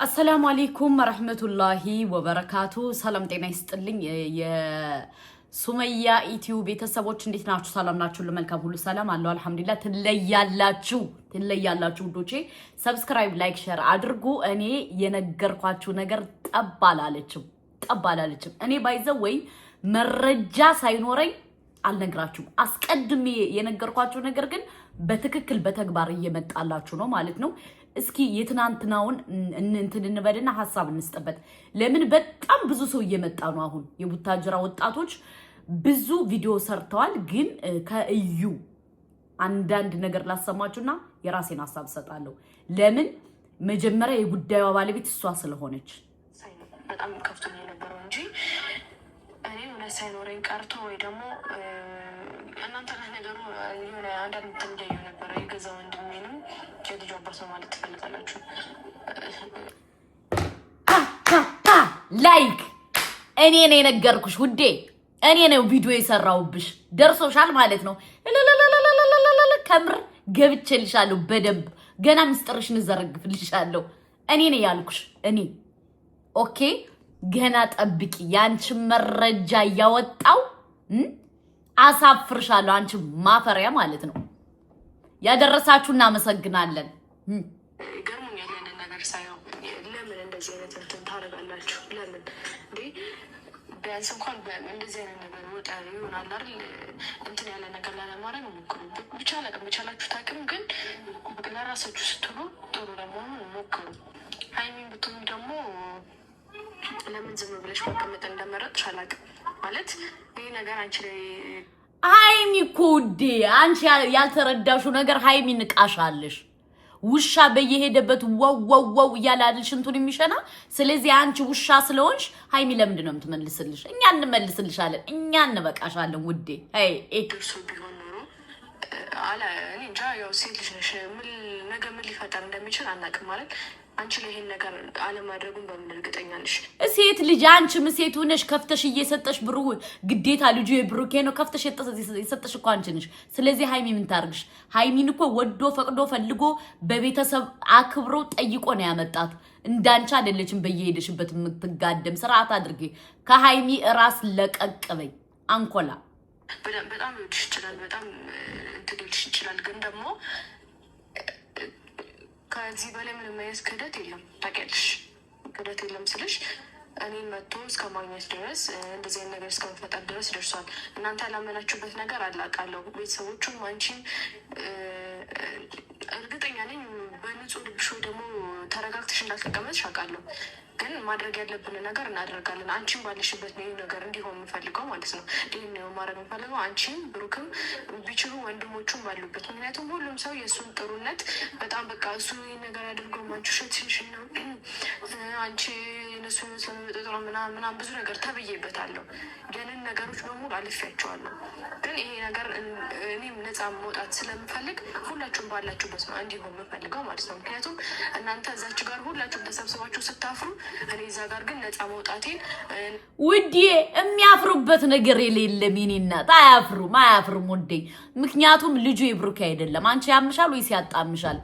السلام عليكم ورحمة الله وبركاته. سلام ጤና ይስጥልኝ የሱመያ ኢትዮ ቤተሰቦች እንዴት ናችሁ? ሰላም ናችሁ? ለመልካም ሁሉ ሰላም አለው አልহামዱሊላህ። ትለያላችሁ ውዶቼ። ሰብስክራይብ ላይክ ሼር አድርጉ። እኔ የነገርኳችሁ ነገር ጠባላለችም እኔ ባይዘው ወይ መረጃ ሳይኖረኝ አልነግራችሁም። አስቀድሜ የነገርኳችሁ ነገር ግን በትክክል በተግባር እየመጣላችሁ ነው ማለት ነው። እስኪ የትናንትናውን እንትን እንበልና ሐሳብ እንስጥበት። ለምን በጣም ብዙ ሰው እየመጣ ነው። አሁን የቡታጅራ ወጣቶች ብዙ ቪዲዮ ሰርተዋል። ግን ከእዩ አንዳንድ ነገር ላሰማችሁና የራሴን ሐሳብ ሰጣለሁ። ለምን መጀመሪያ የጉዳዩ ባለቤት እሷ ስለሆነች በጣም ከፍቶኝ ነበር እንጂ እኔ እውነት ሳይኖረኝ ቀርቶ ወይ ደግሞ እናንተ ነገሩ የሆነ አንዳንድ ተንጀዩ ነበር። የገዛ ወንድሜንም የልጅ አባት ነው ማለት ትፈልጋላችሁ። ላይክ እኔ ነኝ ነገርኩሽ ውዴ፣ እኔ ነው ቪዲዮ የሰራውብሽ ደርሶሻል ማለት ነው። ከምር ገብቼልሻለሁ በደንብ ገና ምስጥርሽን ዘረግፍልሻለሁ። እኔ ነኝ ያልኩሽ እኔ። ኦኬ ገና ጠብቂ፣ ያንቺ መረጃ ያወጣው አሳፍርሻለሁ። አንቺ ማፈሪያ ማለት ነው። ያደረሳችሁ እናመሰግናለን። ገርሞኛል ያንን ነገር ሳይሆን ለምን እንደዚህ አይነት እንትን ታደርጋላችሁ? ለምን እንዴ? ቢያንስ እንኳን እንደዚህ አይነት ነገር ወጣ ይሆናል አይደል? እንትን ያለ ነገር ላለማድረግ ሞክሩ። ብቻ ለቀም ብቻላችሁ ታቅም፣ ግን ለራሳችሁ ስትሉ ጥሩ ለመሆኑ ሞክሩ። ሃይሚን ብትሆኑ ደግሞ ለምን ዝም ብለሽ መቀመጥ እንደመረጥሽ አላውቅም። ማለት ይሄ ነገር አንቺ ላይ ሃይሚ እኮ ውዴ፣ አንቺ ያልተረዳሽው ነገር ሃይሚ ንቃሻለሽ። ውሻ በየሄደበት ወው እያላልሽ እንትን የሚሸና። ስለዚህ አንቺ ውሻ ስለሆንሽ ሃይሚ ለምንድን ነው የምትመልስልሽ? እኛ እንመልስልሻለን፣ እኛ እንበቃሻለን ውዴ። አይ ደርሶ ቢሆን ኖሮ አላ እኔ እንጃ። ያው ሴት ልጅ ነሽ፣ ምን ሊፈጠር እንደሚችል አናውቅም ማለት አንቺ ላይ ይሄን ነገር አለማድረጉን በምን እርግጠኛ ነሽ? ሴት ልጅ አንቺም ሴት ሆነሽ ከፍተሽ እየሰጠሽ ብሩ ግዴታ ልጁ የብሩኬ ነው ከፍተሽ የሰጠሽ እኮ አንቺ ነሽ። ስለዚህ ሃይሚ ምን ታርግሽ? ሃይሚን እኮ ወዶ ፈቅዶ ፈልጎ በቤተሰብ አክብሮ ጠይቆ ነው ያመጣት። እንዳንቺ አይደለችም በየሄደሽበት የምትጋደም። ስርዓት አድርጌ ከሃይሚ ራስ ለቀቅበኝ አንኮላ። በጣም ይወድሽ ይችላል፣ በጣም ትግልሽ ይችላል። ግን ደግሞ ከዚህ በላይ ምንም አይነት ክህደት የለም። ታውቂያለሽ፣ ክህደት የለም ስልሽ እኔ መጥቶ እስከ ማግኘት ድረስ እንደዚህ አይነት ነገር እስከመፈጠር ድረስ ደርሷል። እናንተ ያላመናችሁበት ነገር አላውቃለሁ። ቤተሰቦቹም አንቺም እርግጠኛ ነኝ በንጹህ ልብሽ ወይ ደግሞ ተረጋግተሽ እንዳልተቀመጥሽ አውቃለሁ። ግን ማድረግ ያለብን ነገር እናደርጋለን። አንቺም ባለሽበት ነው ነገር እንዲሆን የምፈልገው ማለት ነው። ይህን ነው ማድረግ የምፈልገው። አንቺም ብሩክም ቢችሉ ወንድሞቹም ባሉበት። ምክንያቱም ሁሉም ሰው የእሱን ጥሩነት በጣም በቃ እሱ ይህን ነገር አድርገው አንቺ ሸትሽሽ ነው አንቺ የነሱ ስለመጠጥሮ ምናምን ብዙ ነገር ተብዬበታለሁ። ያንን ነገሮች በሙሉ አልፌያቸዋለሁ። ግን ይሄ ነገር እኔም ነፃ መውጣት ስለምፈልግ ሁላችሁም ባላችሁበት ነው እንዲሆን የምፈልገው ማለት ነው። ምክንያቱም እናንተ እዛች ጋር ሁላችሁም ተሰብስባችሁ ስታፍሩ እኔ እዛ ጋር ግን ነፃ መውጣቴን ውዴ፣ የሚያፍሩበት ነገር የሌለም። የኔ እናት አያፍሩም ውዴ። ምክንያቱም ልጁ የብሩክ አይደለም። አንቺ ያምሻል ወይስ ያጣምሻል?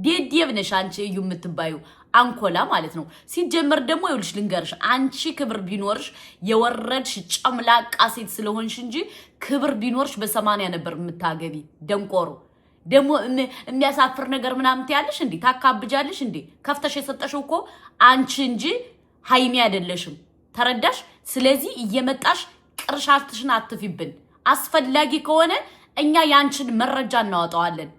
ዲዲየ ብነሽ አንቺ እዩ የምትባዩ አንኮላ ማለት ነው። ሲጀመር ደግሞ ይኸውልሽ ልንገርሽ፣ አንቺ ክብር ቢኖርሽ የወረድሽ ጨምላቃ ሴት ስለሆንሽ እንጂ ክብር ቢኖርሽ በ80 ነበር የምታገቢ። ደንቆሮ ደግሞ የሚያሳፍር ነገር ምናምን ትያለሽ እንዴ? ታካብጃለሽ እንዴ? ከፍተሽ የሰጠሽው እኮ አንቺ እንጂ ሃይሚ አይደለሽም። ተረዳሽ? ስለዚህ እየመጣሽ ቅርሻትሽን አትፊብን። አስፈላጊ ከሆነ እኛ ያንቺን መረጃ እናወጣዋለን።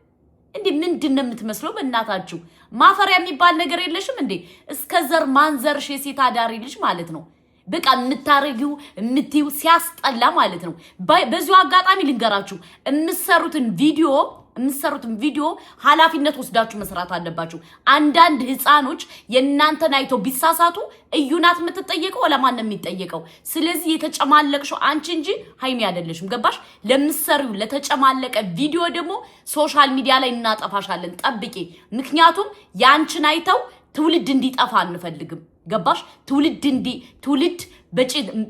እንዴ ምንድነው የምትመስለው? በእናታችሁ ማፈሪያ የሚባል ነገር የለሽም እንዴ? እስከ ዘር ማንዘርሽ የሴት አዳሪ ልጅ ማለት ነው። በቃ የምታረጊው የምትይው ሲያስጠላ ማለት ነው። በዚሁ አጋጣሚ ልንገራችሁ፣ የምትሰሩትን ቪዲዮ ኃላፊነት ወስዳችሁ መስራት አለባችሁ። አንዳንድ ህፃኖች የእናንተን አይተው ቢሳሳቱ እዩናት የምትጠየቀው ለማን ነው የሚጠየቀው? ስለዚህ የተጨማለቅሽው አንቺ እንጂ ሃይሚ አይደለሽም። ገባሽ? ለምትሰሪው ለተጨማለቀ ቪዲዮ ደግሞ ሶሻል ሚዲያ ላይ እናጠፋሻለን። ጠብቂ። ምክንያቱም ያንቺን አይተው ትውልድ እንዲጠፋ አንፈልግም። ገባሽ? ትውልድ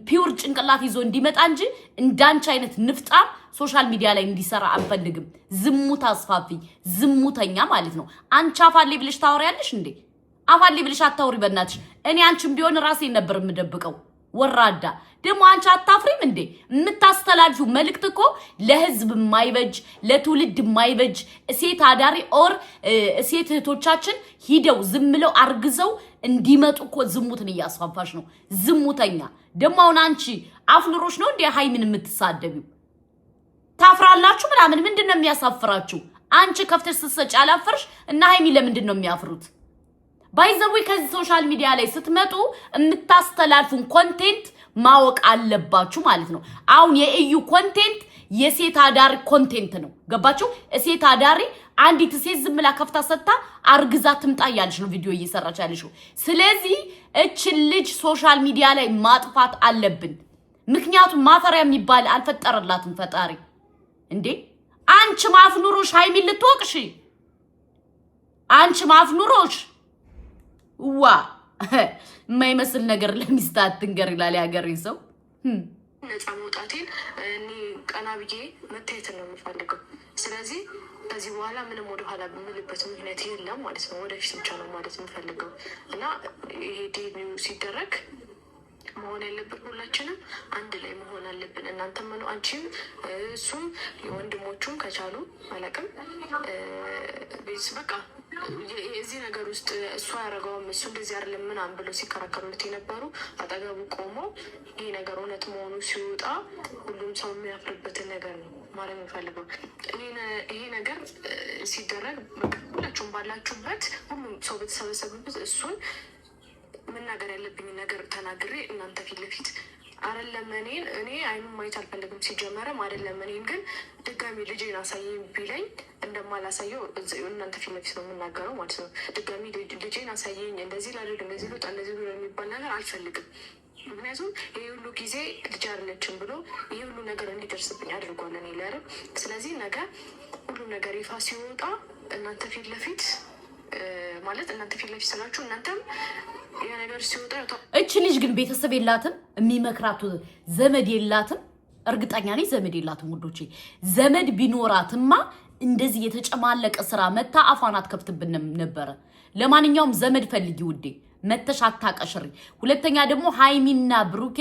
ፒውር ጭንቅላት ይዞ እንዲመጣ እንጂ እንዳንቺ አይነት ንፍጣ ሶሻል ሚዲያ ላይ እንዲሰራ አንፈልግም። ዝሙት አስፋፊ ዝሙተኛ ማለት ነው። አንቺ አፋሌ ብለሽ ታወሪያለሽ እንዴ? አፋሌ ብልሽ አታውሪ በእናትሽ። እኔ አንቺም ቢሆን ራሴን ነበር የምደብቀው። ወራዳ ደግሞ አንቺ አታፍሪም እንዴ? የምታስተላልፊው መልእክት እኮ ለህዝብ የማይበጅ ለትውልድ የማይበጅ ሴት አዳሪ ኦር ሴት እህቶቻችን ሂደው ዝም ብለው አርግዘው እንዲመጡ እኮ ዝሙትን እያስፋፋሽ ነው። ዝሙተኛ ደግሞ አሁን አንቺ አፍኑሮሽ ነው እንዴ ሃይሚን የምትሳደቢው? ታፍራላችሁ ምናምን ምንድነው የሚያሳፍራችሁ? አንቺ ከፍተሽ ስትሰጪ አላፈርሽ እና ሃይሚ ለምንድን ነው የሚያፍሩት? ባይዘዌ ከዚህ ሶሻል ሚዲያ ላይ ስትመጡ የምታስተላልፉን ኮንቴንት ማወቅ አለባችሁ ማለት ነው። አሁን የኢዩ ኮንቴንት የሴት አዳሪ ኮንቴንት ነው። ገባችሁ? ሴት አዳሪ አንዲት ሴት ዝም ብላ ከፍታ ሰጣ አርግዛ ትምጣ ያለሽ ነው ቪዲዮ እየሰራች ያለሽው። ስለዚህ እችን ልጅ ሶሻል ሚዲያ ላይ ማጥፋት አለብን። ምክንያቱም ማፈሪያ የሚባል አልፈጠረላትም ፈጣሪ። እንዴ አንቺ ማፍኑሮሽ ሃይሚን ልትወቅሽ? አንቺ ማፍኑሮሽ ዋ የማይመስል ነገር ለሚስት አትንገር ይላል ያገሬ ሰው። ነፃ መውጣቴን እኔ ቀና ብዬ መታየትን ነው የምፈልገው። ስለዚህ ከዚህ በኋላ ምንም ወደኋላ የምልበት ምክንያት የለም ማለት ነው። ወደፊት ብቻ ነው ማለት የምፈልገው እና ይሄ ዴቢው ሲደረግ መሆን ያለብን ሁላችንም አንድ ላይ መሆን አለብን። እናንተም ነው አንቺም እሱም የወንድሞቹም ከቻሉ አላቅም በቃ እዚህ ነገር ውስጥ እሱ ያደረገውም እሱ እንደዚህ አይደለም ምናምን ብሎ ሲከራከሩት የነበሩ አጠገቡ ቆመው ይሄ ነገር እውነት መሆኑ ሲወጣ ሁሉም ሰው የሚያፍርበትን ነገር ነው ማለት የሚፈልገው። ይሄ ነገር ሲደረግ ሁላችሁም ባላችሁበት ሁሉም ሰው በተሰበሰቡበት እሱን መናገር ያለብኝ ነገር ተናግሬ እናንተ ፊት ለፊት አይደለም እኔ አይኑን ማየት አልፈልግም ሲጀመረም አይደለም እኔን ግን ድጋሚ ልጄን አሳየኝ ቢለኝ እንደማላሳየው እናንተ ፊት ለፊት ነው የምናገረው ማለት ነው። ድጋሚ ልጄን አሳየኝ እንደዚህ ላድርግ እንደዚህ ልውጣ እንደዚህ ብሎ የሚባል ነገር አልፈልግም። ምክንያቱም ይሄ ሁሉ ጊዜ ልጅ አይደለችም ብሎ ይሄ ሁሉ ነገር እንዲደርስብኝ አድርጓል እኔ ላይ። ስለዚህ ነገ ሁሉ ነገር ይፋ ሲወጣ እናንተ ፊት ለፊት ማለት እናንተ ፊት ለፊት ስላችሁ እናንተም የነገር ሲወጣ እቺ ልጅ ግን ቤተሰብ የላትም፣ የሚመክራቱ ዘመድ የላትም። እርግጠኛ ነኝ ዘመድ የላትም ውዶቼ። ዘመድ ቢኖራትማ እንደዚህ የተጨማለቀ ስራ መታ አፏን አትከፍትብን ነበረ። ለማንኛውም ዘመድ ፈልጊ ውዴ፣ መተሽ አታቀሽሪ። ሁለተኛ ደግሞ ሃይሚና ብሩኬ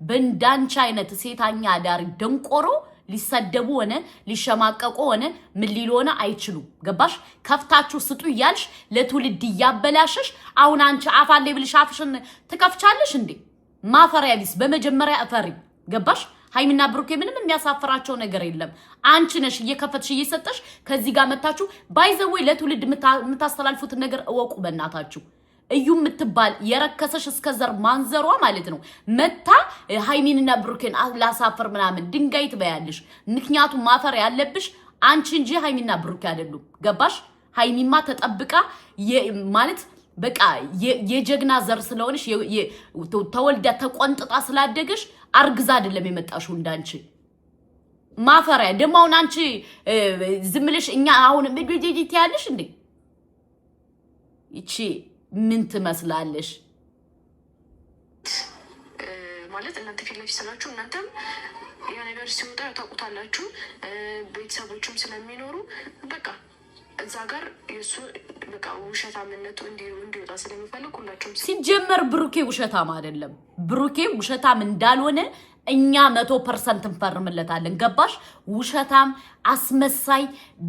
በእንዳንቺ አይነት ሴታኛ ዳሪ ደንቆሮ ሊሰደቡ ሆነ ሊሸማቀቁ ሆነ ምን ሊሉ ሆነ አይችሉም። ገባሽ? ከፍታችሁ ስጡ እያልሽ ለትውልድ እያበላሽሽ አሁን አንቺ አፋሌ ብልሽ አፍሽን ትከፍቻለሽ እንዴ? ማፈሪያ ቢስ። በመጀመሪያ እፈሪ። ገባሽ? ሃይሚና ብሩኬ ምንም የሚያሳፍራቸው ነገር የለም። አንቺ ነሽ እየከፈትሽ እየሰጠሽ ከዚህ ጋር መታችሁ ባይዘወይ ለትውልድ የምታስተላልፉት ነገር እወቁ በእናታችሁ። እዩ የምትባል የረከሰሽ እስከዘር ማንዘሯ ማለት ነው መታ ሃይሚንና ብሩኬን ላሳፈር ምናምን ድንጋይ ትበያለሽ። ምክንያቱም ማፈር ያለብሽ አንቺ እንጂ ሃይሚና ብሩኬ አይደሉም። ገባሽ? ሃይሚማ ተጠብቃ ማለት በቃ የጀግና ዘር ስለሆነሽ ተወልዳ ተቆንጥጣ ስላደገሽ አርግዛ አይደለም የመጣሽው እንዳንቺ ማፈሪያ። ደግሞ አሁን አንቺ ዝም ብለሽ እኛ አሁን ምድጅት ያለሽ እንዴ? እቺ ምን ትመስላለሽ? ማለት እናንተ ፊት ለፊት ስላችሁ እናንተም ያ ነገር ሲወጣ ታውቁታላችሁ። ቤተሰቦችም ስለሚኖሩ በቃ እዛ ጋር የሱ በቃ ውሸታምነቱ እንዲወጣ ስለሚፈልግ ሁላችሁም ሲጀመር ብሩኬ ውሸታም አይደለም። ብሩኬ ውሸታም እንዳልሆነ እኛ 100% እንፈርምለታለን። ገባሽ? ውሸታም አስመሳይ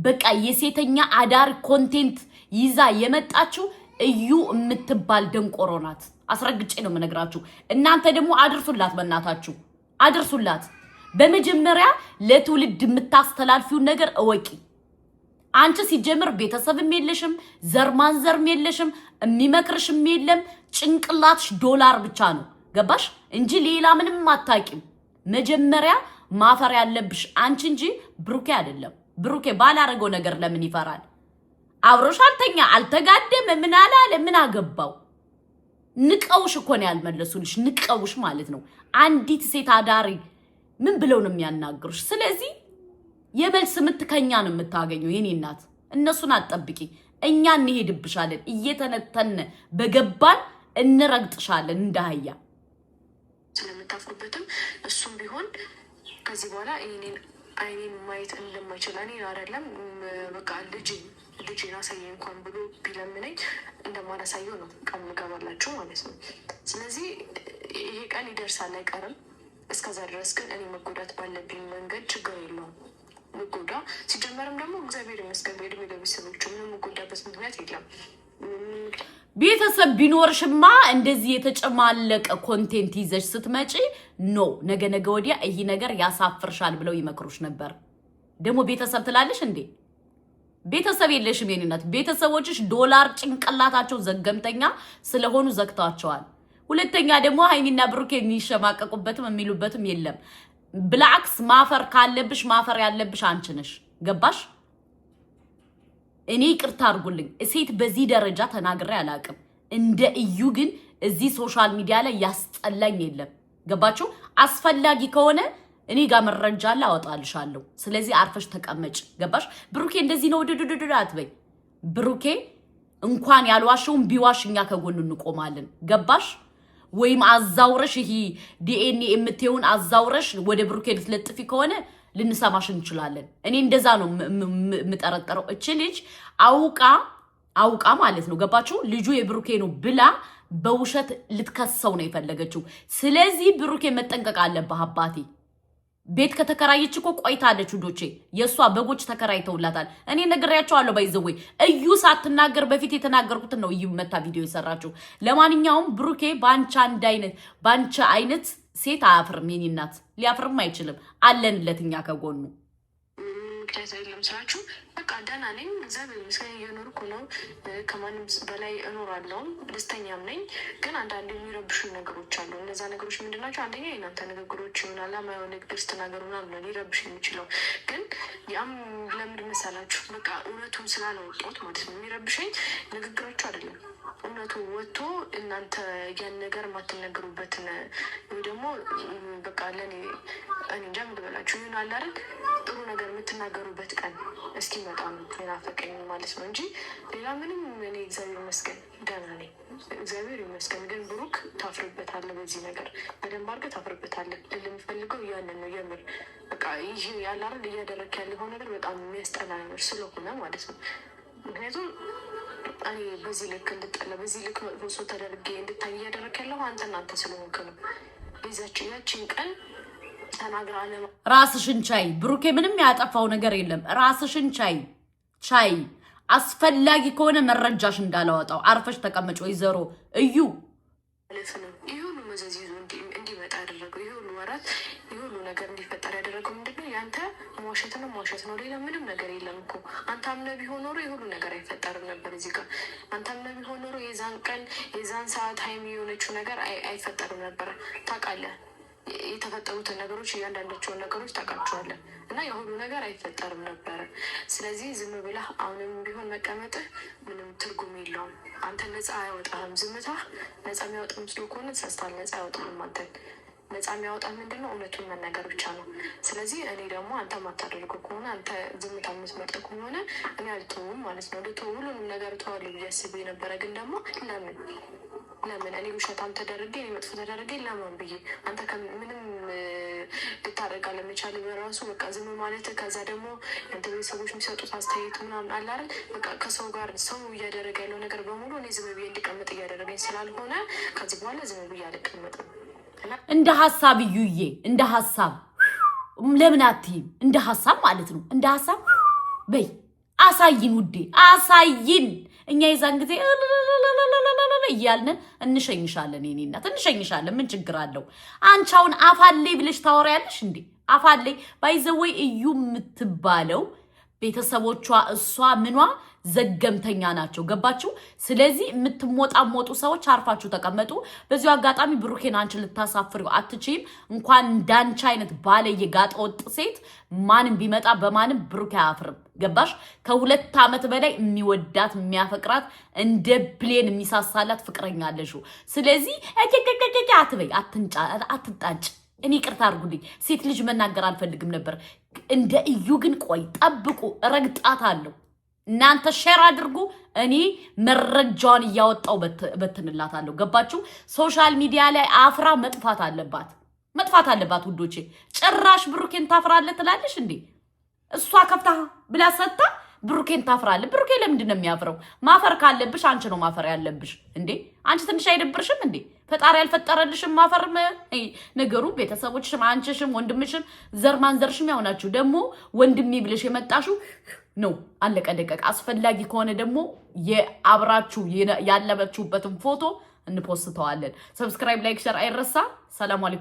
በቃ የሴተኛ አዳር ኮንቴንት ይዛ የመጣችው እዩ የምትባል ደንቆሮ ናት። አስረግጬ ነው የምነግራችሁ። እናንተ ደግሞ አድርሱላት፣ በእናታችሁ አድርሱላት። በመጀመሪያ ለትውልድ የምታስተላልፊውን ነገር እወቂ። አንቺ ሲጀምር ቤተሰብም የለሽም፣ ዘርማንዘርም የለሽም፣ የሚመክርሽም የለም። ጭንቅላትሽ ዶላር ብቻ ነው። ገባሽ? እንጂ ሌላ ምንም አታቂም። መጀመሪያ ማፈር ያለብሽ አንቺ እንጂ ብሩኬ አይደለም። ብሩኬ ባላረገው ነገር ለምን ይፈራል? አብሮሽ አልተኛ አልተጋደመ ምን አላለ ምን አገባው? ንቀውሽ እኮ ነው ያልመለሱልሽ። ንቀውሽ ማለት ነው። አንዲት ሴት አዳሪ ምን ብለው ነው የሚያናግሩሽ? ስለዚህ የመልስ ምትከኛ ነው የምታገኘው። የኔ እናት እነሱን አትጠብቂ። እኛ እንሄድብሻለን፣ እየተነተነ በገባን እንረግጥሻለን እንዳህያ። ስለምታፍሩበትም እሱም ቢሆን ከዚህ በኋላ አይኔን ማየት እንደማይችል እኔ አይደለም በቃ ልጄን አሳየኝ እንኳን ብሎ ቢለምነኝ እንደማላሳየው ነው ቃል ምገባላችሁ ማለት ነው። ስለዚህ ይሄ ቀን ይደርሳል አይቀርም። እስከዛ ድረስ ግን እኔ መጎዳት ባለብኝ መንገድ ችግር የለውም መጎዳ። ሲጀመርም ደግሞ እግዚአብሔር ይመስገን በእድሜ ለቤተሰቦቹ ምንም መጎዳበት ምክንያት የለም። ቤተሰብ ቢኖርሽማ እንደዚህ የተጨማለቀ ኮንቴንት ይዘሽ ስትመጪ ኖ ነገ ወዲያ ይሄ ነገር ያሳፍርሻል ብለው ይመክሩሽ ነበር። ደግሞ ቤተሰብ ትላለሽ እንዴ? ቤተሰብ የለሽም የኔነት። ቤተሰቦችሽ ዶላር ጭንቅላታቸው ዘገምተኛ ስለሆኑ ዘግታቸዋል። ሁለተኛ ደግሞ ሃይሚና ብሩኬ የሚሸማቀቁበትም የሚሉበትም የለም። ብላክስ ማፈር ካለብሽ ማፈር ያለብሽ አንቺ ነሽ። ገባሽ? እኔ ይቅርታ አድርጉልኝ ሴት በዚህ ደረጃ ተናግሬ አላቅም። እንደ እዩ ግን እዚህ ሶሻል ሚዲያ ላይ ያስጠላኝ የለም። ገባችሁ? አስፈላጊ ከሆነ እኔ ጋር መረጃ አለ አወጣልሻለሁ። ስለዚህ አርፈሽ ተቀመጭ። ገባሽ? ብሩኬ እንደዚህ ነው ድድድድ አትበይ። ብሩኬ እንኳን ያልዋሽውን ቢዋሽኛ ከጎን እንቆማለን። ገባሽ? ወይም አዛውረሽ ይሄ ዲኤንኤ የምትየውን አዛውረሽ ወደ ብሩኬ ልትለጥፊ ከሆነ ልንሰማሽ እንችላለን። እኔ እንደዛ ነው የምጠረጠረው። እቺ ልጅ አውቃ ማለት ነው። ገባችሁ? ልጁ የብሩኬ ነው ብላ በውሸት ልትከሰው ነው የፈለገችው። ስለዚህ ብሩኬ መጠንቀቅ አለብህ አባቴ። ቤት ከተከራየች እኮ ቆይታለች ውዶቼ። የሷ በጎች ተከራይተውላታል። እኔ ነግሬያቸዋለሁ። ባይዘወይ እዩ ሳትናገር በፊት የተናገርኩትን ነው እዩ መታ ቪዲዮ የሰራችው። ለማንኛውም ብሩኬ ባንቺ አይነት ሴት አያፍርም። የኔ እናት ሊያፍርም አይችልም። አለንለት እኛ ከጎኑ። ምክንያት የለም ስራችሁ በቃ ደህና ነኝ፣ እግዚአብሔር ይመስገን እየኖርኩ ነው። ከማንም በላይ እኖራለሁም ደስተኛም ነኝ። ግን አንዳንድ የሚረብሹ ነገሮች አሉ። እነዛ ነገሮች ምንድን ናቸው? አንደኛ የእናንተ ንግግሮች ይሆናል አማየው ንግግር ስትናገሩ ምናምን ሊረብሽ የሚችለው ግን ያም ለምንድን መሰላችሁ? በቃ እውነቱን ስላላወጣሁት ማለት ነው። የሚረብሸኝ ንግግራችሁ አይደለም እውነቱ ወጥቶ እናንተ ያን ነገር የማትነገሩበትን ወይ ደግሞ በቃ ለእኔ እንጃ ምንድበላችሁ ይሆን አለ አይደል? ጥሩ ነገር የምትናገሩበት ቀን እስኪመጣ ነው የናፈቀኝ ማለት ነው እንጂ ሌላ ምንም። እኔ እግዚአብሔር ይመስገን ደህና ነኝ፣ እግዚአብሔር ይመስገን። ግን ብሩክ ታፍርበታለህ፣ በዚህ ነገር በደንብ አድርገህ ታፍርበታለህ። ልል የምፈልገው ያንን ነው የምር። በቃ ይህ ያለ አይደል እያደረክ ያለው ነገር በጣም የሚያስጠላ ነገር ስለሆነ ማለት ነው። ምክንያቱም እኔ በዚህ ልክ እንድጠላ በዚህ ልክ መጥፎ ሰው ተደርጌ እንድታይ እያደረክ ያለው አንተ ስለሆንክ ነው። ያችን ቀን ተናግራ ራስሽን ቻይ። ብሩኬ ምንም ያጠፋው ነገር የለም። ራስሽን ቻይ። አስፈላጊ ከሆነ መረጃሽ እንዳላወጣው አርፈሽ ተቀመጭ። ወይዘሮ እዩ ይህ ሁሉ መዘዝ ይዞ እንዲመጣ ያደረገው ይህ ሁሉ ወራት ይህ ሁሉ ነገር እንዲፈጠር ያደረገው ምንድነው? ያንተ መዋሸት ነው። ሌላ ምንም ነገር የለም እኮ። አንተ አምነህ ቢሆን ኖሮ የሁሉ ነገር አይፈጠርም ነበር እዚህ ጋር። አንተ አምነህ ቢሆን ኖሮ የዛን ቀን የዛን ሰዓት ሀይሚ የሆነችው ነገር አይፈጠርም ነበር። ታውቃለህ፣ የተፈጠሩትን ነገሮች እያንዳንዳቸውን ነገሮች ታውቃቸዋለህ። እና የሁሉ ነገር አይፈጠርም ነበረ። ስለዚህ ዝም ብለህ አሁንም ቢሆን መቀመጥህ ምንም ትርጉም የለውም። አንተ ነፃ አያወጣህም። ዝምታ ነፃ የሚያወጣ ምስሎ ከሆነ ተሳስተሃል። ነፃ አያወጣህም። አንተን ነፃ የሚያወጣ ምንድን ነው? እውነቱን መናገር ብቻ ነው። ስለዚህ እኔ ደግሞ አንተ ማታደርገው ከሆነ አንተ ዝምታ የምትመርጥ ከሆነ እኔ አልተውም ማለት ነው። ሁሉንም ነገር ተዋለሁ ብዬ አስቤ ነበረ። ግን ደግሞ ለምን እኔ ውሸታም ተደረገ እኔ መጥፎ ተደረገ ለማን ብዬ አንተ ምንም ልታደርግ አለመቻል በራሱ በቃ ዝም ማለት። ከዛ ደግሞ አንተ ቤተሰቦች የሚሰጡት አስተያየት ምናምን አለ አይደል? በቃ ከሰው ጋር ሰው እያደረገ ያለው ነገር በሙሉ እኔ ዝም ብዬ እንዲቀመጥ እያደረገኝ ስላልሆነ ከዚህ በኋላ ዝም ብዬ አልቀመጥም። እንደ ሀሳብ እዩዬ፣ እንደ ሀሳብ ለምን አትይም? እንደ ሀሳብ ማለት ነው። እንደ ሀሳብ በይ አሳይን ውዴ፣ አሳይን። እኛ የዛን ጊዜ እያልን እንሸኝሻለን። የኔ እናት እንሸኝሻለን። ምን ችግር አለው? አንቺ አሁን አፋሌ ብለሽ ታወሪያለሽ እንዴ? አፋሌ ባይዘወይ እዩ የምትባለው ቤተሰቦቿ እሷ ምኗ ዘገምተኛ ናቸው። ገባችሁ? ስለዚህ የምትሞጣሞጡ ሰዎች አርፋችሁ ተቀመጡ። በዚሁ አጋጣሚ ብሩኬን አንቺ ልታሳፍሪው አትችይም። እንኳን እንዳንቺ አይነት ባለየ ጋጠ ወጥ ሴት ማንም ቢመጣ በማንም ብሩኬ አያፍርም። ገባሽ? ከ2 ዓመት በላይ የሚወዳት የሚያፈቅራት እንደ ፕሌን የሚሳሳላት ፍቅረኛ አለሽ። ስለዚህ አትበይ፣ አትጣጭ። እኔ ይቅርታ አድርጉልኝ፣ ሴት ልጅ መናገር አልፈልግም ነበር። እንደ እዩ ግን ቆይ ጠብቁ፣ ረግጣታለሁ። እናንተ ሼር አድርጉ፣ እኔ መረጃውን እያወጣው በትንላታለሁ። ገባችሁ? ሶሻል ሚዲያ ላይ አፍራ መጥፋት አለባት ውዶቼ። ጭራሽ ብሩኬን ታፍራለህ ትላለሽ እንዴ? እሷ ከፍታ ብላ ሰጣ ብሩኬን ታፍራለህ? ብሩኬ ለምንድን ነው የሚያፍረው? ማፈር ካለብሽ አንቺ ነው ማፈር ያለብሽ እንዴ። አንቺ ትንሽ አይደብርሽም እንዴ? ፈጣሪ ያልፈጠረልሽም ማፈር ነገሩ። ቤተሰቦችሽም አንቺሽም ወንድምሽም ዘር ማንዘርሽም ያውናችሁ። ደግሞ ወንድሜ ብለሽ የመጣሽው ነው። አለቀ ደቀቅ። አስፈላጊ ከሆነ ደግሞ የአብራችሁ ያለበችሁበትን ፎቶ እንፖስተዋለን። ሰብስክራይብ፣ ላይክ፣ ሼር አይረሳ። ሰላም አለይኩም።